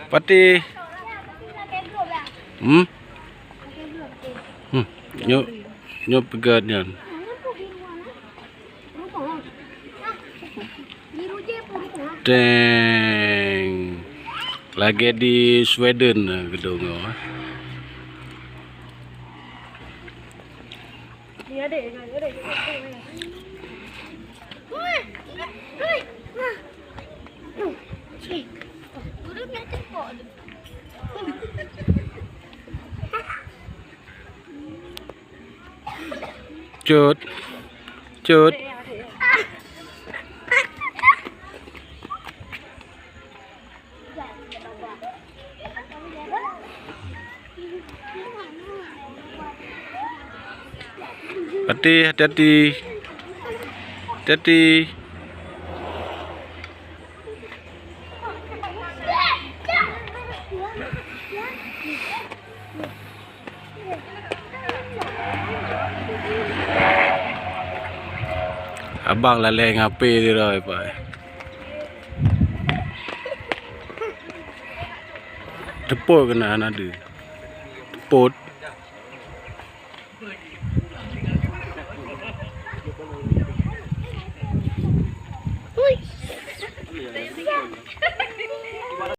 Pati. Nyo pegat yan. Deng. Lagi di Sweden gedung. Cut. Cut. Pati, hati-hati. Hati-hati. Abang lalai ngapi dia dah, Pak. Tepuk kena ada. Tepuk.